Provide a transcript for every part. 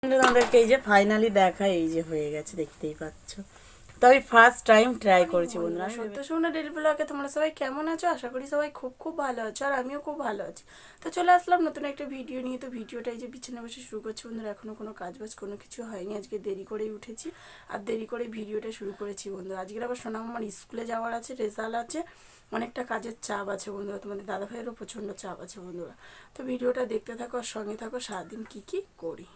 তোমাদেরকে এই যে ফাইনালি দেখা এই যে হয়ে গেছে, দেখতেই পাচ্ছ। তো আমি ফার্স্ট টাইম ট্রাই করেছি বন্ধুরা। সত্য সোনা ডেলি ব্লগে তোমরা সবাই কেমন আছো? আশা করি সবাই খুব খুব ভালো আছো, আর আমিও খুব ভালো আছি। তো চলে আসলাম নতুন একটা ভিডিও নিয়ে। তো ভিডিওটা এই যে বিছানা বসে শুরু করছি বন্ধুরা। এখনো কোনো কাজ বাজ কোনো কিছু হয়নি, আজকে দেরি করেই উঠেছি আর দেরি করে ভিডিওটা শুরু করেছি বন্ধুরা। আজকে আবার সোনাম আমার স্কুলে যাওয়ার আছে, রেজাল্ট আছে, অনেকটা কাজের চাপ আছে বন্ধুরা। তোমাদের দাদা ভাইয়েরও প্রচণ্ড চাপ আছে বন্ধুরা। তো ভিডিওটা দেখতে থাকো আর সঙ্গে থাকো, সারাদিন কী কী করি।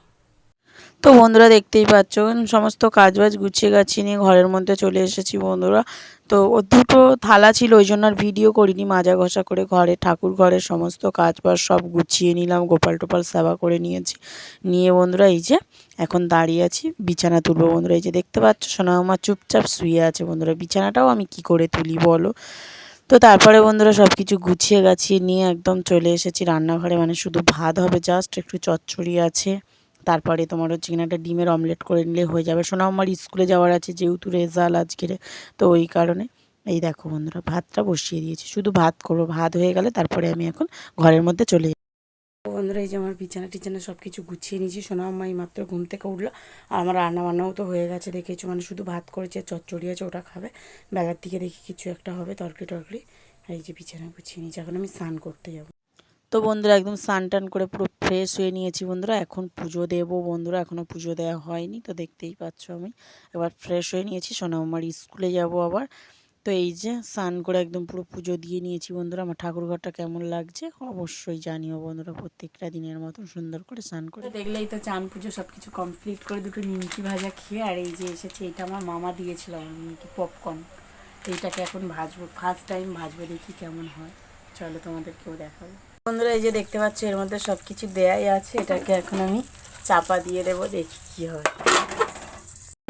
তো বন্ধুরা দেখতেই পাচ্ছ, সমস্ত কাজবাজ গুছিয়ে গাছিয়ে নিয়ে ঘরের মধ্যে চলে এসেছি বন্ধুরা। তো ও দুটো থালা ছিল, ওই জন্য আর ভিডিও করিনি। মাজা ঘষা করে ঘরে ঠাকুর ঘরের সমস্ত কাজবাজ সব গুছিয়ে নিলাম, গোপাল টোপাল সেবা করে নিয়েছি। নিয়ে বন্ধুরা এই যে এখন দাঁড়িয়ে আছি, বিছানা তুলবো বন্ধুরা। এই যে দেখতে পাচ্ছ সোনা আমার চুপচাপ শুয়ে আছে বন্ধুরা। বিছানাটাও আমি কি করে তুলি বলো। তো তারপরে বন্ধুরা সব কিছু গুছিয়ে গাছিয়ে নিয়ে একদম চলে এসেছি রান্নাঘরে। মানে শুধু ভাত হবে, জাস্ট একটু চচ্চড়ি আছে, তারপরে তোমার হচ্ছে কিনা একটা ডিমের অমলেট করে নিলে হয়ে যাবে। শোনো আমার স্কুলে যাওয়ার আছে যেহেতু রেজাল্ট আজকের, তো ওই কারণে এই দেখো বন্ধুরা ভাতটা বসিয়ে দিয়েছি। শুধু ভাত করবো, ভাত হয়ে গেলে তারপরে আমি এখন ঘরের মধ্যে চলে যাই। বন্ধুরা এই যে আমার বিছানা টিছানা সব কিছু গুছিয়ে নিয়েছি। সোনা আম্মা এই মাত্র ঘুম থেকে উঠলো আর আমার রান্না বান্নাও তো হয়ে গেছে দেখেছো। মানে শুধু ভাত করেছে, চচ্চড়ি আছে, ওটা খাবে। বেলার দিকে দেখি কিছু একটা হবে, তরকারি টরকারি। আর এই যে বিছানা গুছিয়ে নিয়েছি, এখন আমি স্নান করতে যাবো। তো বন্ধুরা একদম স্নান টান করে পুরো ফ্রেশ হয়ে নিয়েছি বন্ধুরা। এখন পুজো দেবো বন্ধুরা, এখনও পুজো দেওয়া হয়নি। তো দেখতেই পাচ্ছ আমি এবার ফ্রেশ হয়ে নিয়েছি, সোনা আমার স্কুলে যাব আবার। তো এই যে স্নান করে একদম পুরো পুজো দিয়ে নিয়েছি বন্ধুরা। আমার ঠাকুরঘরটা কেমন লাগছে অবশ্যই জানিও বন্ধুরা। প্রত্যেকটা দিনের মতন সুন্দর করে স্নান করে দেখলেই তো চান পুজো সব কিছু কমপ্লিট করে দুটো নিমকি ভাজা খেয়ে আর এই যে এসেছে, এটা আমার মামা দিয়েছিল নিমকি পপকর্ন। এইটাকে এখন ভাজবো, ফার্স্ট টাইম ভাজবো, দেখি কেমন হয়। চলো তোমাদেরকেও দেখাবো বন্ধুরা। এই যে দেখতে পাচ্ছ এর মধ্যে সব কিছু দেয়াই আছে, এটাকে এখন আমি চাপা দিয়ে দেবো, দেখি কী হয়।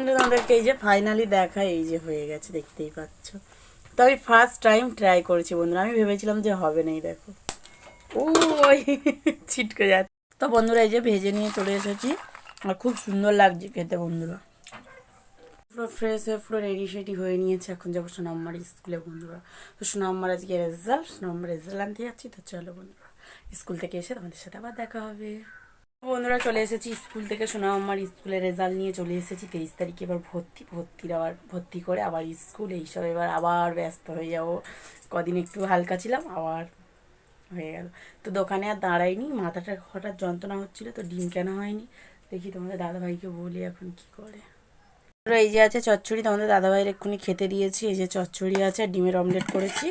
তোমাদেরকে এই যে ফাইনালি দেখা এই যে হয়ে গেছে, দেখতেই পাচ্ছ। তো আমি ফার্স্ট টাইম ট্রাই করেছি বন্ধুরা। আমি ভেবেছিলাম যে হবে না, এই দেখো ওই ছিটকে যাচ্ছে। তো বন্ধুরা এই যে ভেজে নিয়ে চলে এসেছি আর খুব সুন্দর লাগছে খেতে বন্ধুরা। পুরো ফ্রেশ হয়ে পুরো রেডি সেডি হয়ে নিয়েছে, এখন যাবো সোনাম্মার স্কুলে বন্ধুরা। তো সোনাম্মার আজকে রেজাল্ট, সোনাম্মার রেজাল্ট আনতে যাচ্ছি। তো চলো বন্ধুরা, স্কুল থেকে এসে তোমাদের সাথে আবার দেখা হবে। বন্ধুরা চলে এসেছি স্কুল থেকে, সোনাম্মার স্কুলের রেজাল্ট নিয়ে চলে এসেছি। 23 তারিখে এবার ভর্তির আবার ভর্তি করে আবার স্কুল এইসব, এবার আবার ব্যস্ত হয়ে যাবো। কদিন একটু হালকা ছিলাম, আবার হয়ে গেল। তো দোকানে আর দাঁড়াইনি, মাথাটা হঠাৎ যন্ত্রণা হচ্ছিলো, তো ডিম কেনা হয়নি। দেখি তোমাদের দাদাভাইকে বলি এখন কি করে। এই যে আছে চচ্চড়ি, তোমাদের দাদাভাইয়ের এক্ষুনি খেতে দিয়েছি। এই যে চচ্চড়ি আছে, আর ডিমের অমলেট করেছি।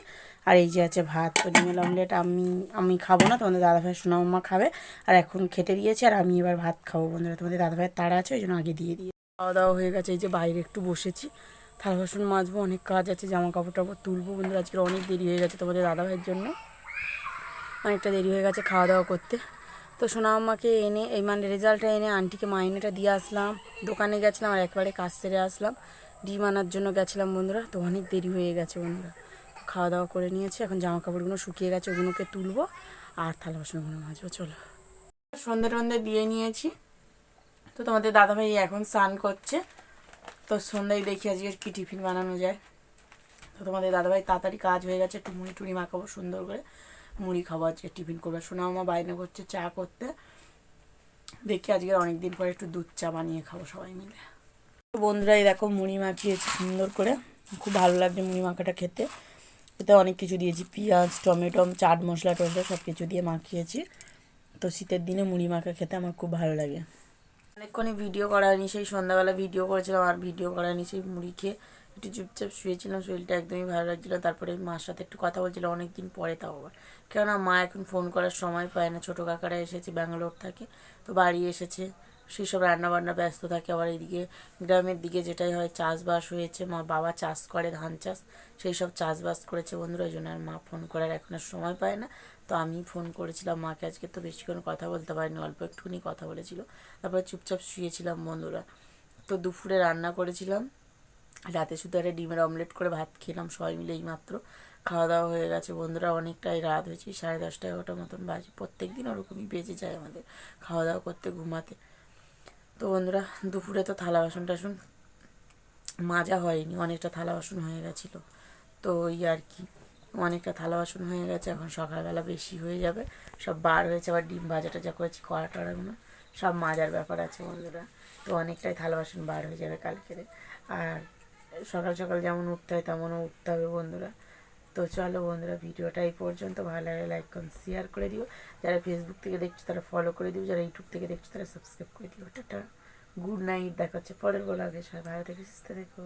আর এই যে আছে ভাত। তো ডিমের অমলেট আমি খাবো না, তোমাদের দাদাভাই সোনামাম্মা খাবে। আর এখন খেতে দিয়েছি, আর আমি এবার ভাত খাবো বন্ধুরা। তোমাদের দাদাভাইয়ের তাড়া আছে, ওই জন্য আগে দিয়ে দিয়ে খাওয়া দাওয়া হয়ে গেছে। এই যে বাইরে একটু বসেছি, থালা বাসন মাজবো, অনেক কাজ আছে, জামা কাপড় টাপড় তুলবো বন্ধুরা। আজকে অনেক দেরি হয়ে গেছে তোমাদের দাদাভাইয়ের জন্য, অনেকটা দেরি হয়ে গেছে খাওয়া দাওয়া করতে। তো সোনা আমাকে এনে এই মানে রেজাল্টটা এনে আন্টিকে মাইনেটা দিয়ে আসলাম, দোকানে গেছিলাম আর একবারে কাজ সেরে আসলাম। ডিম আনার জন্য গেছিলাম বন্ধুরা। তো অনেক দেরি হয়ে গেছে বন্ধুরা। তো খাওয়া দাওয়া করে নিয়েছি, এখন জামা কাপড়গুলো শুকিয়ে গেছে, ওগুলোকে তুলবো আর থালা বাসনগুলো মাজবো। চলো, সন্ধ্যে টন্ধে দিয়ে নিয়েছি। তো তোমাদের দাদাভাই এখন স্নান করছে। তো সন্ধ্যায় দেখি আজকে কি টিফিন বানানো যায়। তো তোমাদের দাদাভাই তাড়াতাড়ি কাজ হয়ে গেছে, একটু মুড়ি টুড়ি মাখাবো সুন্দর করে, মুড়ি খাবো আজকে, টিফিন করবে। শোনা আমার বাইরে করছে চা করতে, দেখি আজকে অনেকদিন পরে একটু দুধ চা বানিয়ে খাবো সবাই মিলে। বন্ধুরা এই দেখো মুড়ি মাখিয়েছি সুন্দর করে, খুব ভালো লাগছে মুড়ি মাখাটা খেতে। এতে অনেক কিছু দিয়েছি, পেঁয়াজ, টমেটো, চাট মশলা টসলা সব কিছু দিয়ে মাখিয়েছি। তো শীতের দিনে মুড়ি মাখা খেতে আমার খুব ভালো লাগে। অনেকক্ষণই ভিডিও করা হয়নি, সেই সন্ধ্যাবেলা ভিডিও করেছিলাম আর ভিডিও করা হয়নি। সেই মুড়ি খেয়ে একটু চুপচাপ শুয়েছিলাম, শরীরটা একদমই ভালো লাগছিলো। তারপরে মার সাথে একটু কথা বলছিলাম অনেকদিন পরে, তাও আবার কেননা মা এখন ফোন করার সময় পায় না। ছোটো কাকারা এসেছে, ব্যাঙ্গালোর থাকে, তো বাড়ি এসেছে, সেই সব রান্নাবান্না ব্যস্ত থাকে। আবার এইদিকে গ্রামের দিকে যেটাই হয় চাষবাস হয়েছে, মা বাবা চাষ করে ধান চাষ, সেই সব চাষবাস করেছে বন্ধুরা। ওই জন্য আর মা ফোন করার এখন আর সময় পায় না। তো আমি ফোন করেছিলাম মাকে আজকে, তো বেশিক্ষণ কথা বলতে পারিনি, অল্প একটুখানি কথা বলেছিল, তারপরে চুপচাপ শুয়েছিলাম বন্ধুরা। তো দুপুরে রান্না করেছিলাম, রাতে শুধু একটা ডিমের অমলেট করে ভাত খেলাম সবাই মিলে। এই মাত্র খাওয়া দাওয়া হয়ে গেছে বন্ধুরা, অনেকটাই রাত হয়েছে, 10:30 11টা মতন বাজে। প্রত্যেক দিন ওরকমই বেজে যায় আমাদের খাওয়া দাওয়া করতে ঘুমাতে। তো বন্ধুরা দুপুরে তো থালা বাসন টাসন মাজা হয়নি, অনেকটা থালা বাসন হয়ে গেছিলো। তো ওই আর কি, অনেকটা থালা বাসন হয়ে গেছে, এখন সকালবেলা বেশি হয়ে যাবে, সব বার হয়েছে। আবার ডিম ভাজা টাজা করেছি, কড়া টড়াগুলো সব মাজার ব্যাপার আছে বন্ধুরা। তো অনেকটাই থালা বাসন বার হয়ে যাবে কালকেরে। আর সকাল সকাল যেমন উঠতে হয় তেমনও উঠতে হবে বন্ধুরা। তো চলো বন্ধুরা, ভিডিওটা এই পর্যন্ত। ভালো লাগে লাইক কমেন্ট শেয়ার করে দিও। যারা ফেসবুক থেকে দেখছো তারা ফলো করে দিও, যারা ইউটিউব থেকে দেখছো তারা সাবস্ক্রাইব করে দিও। টাটা, গুড নাইট, দেখা হচ্ছে পরের ব্লগে। সবাই ভালো থেকে সুস্থ থেকো।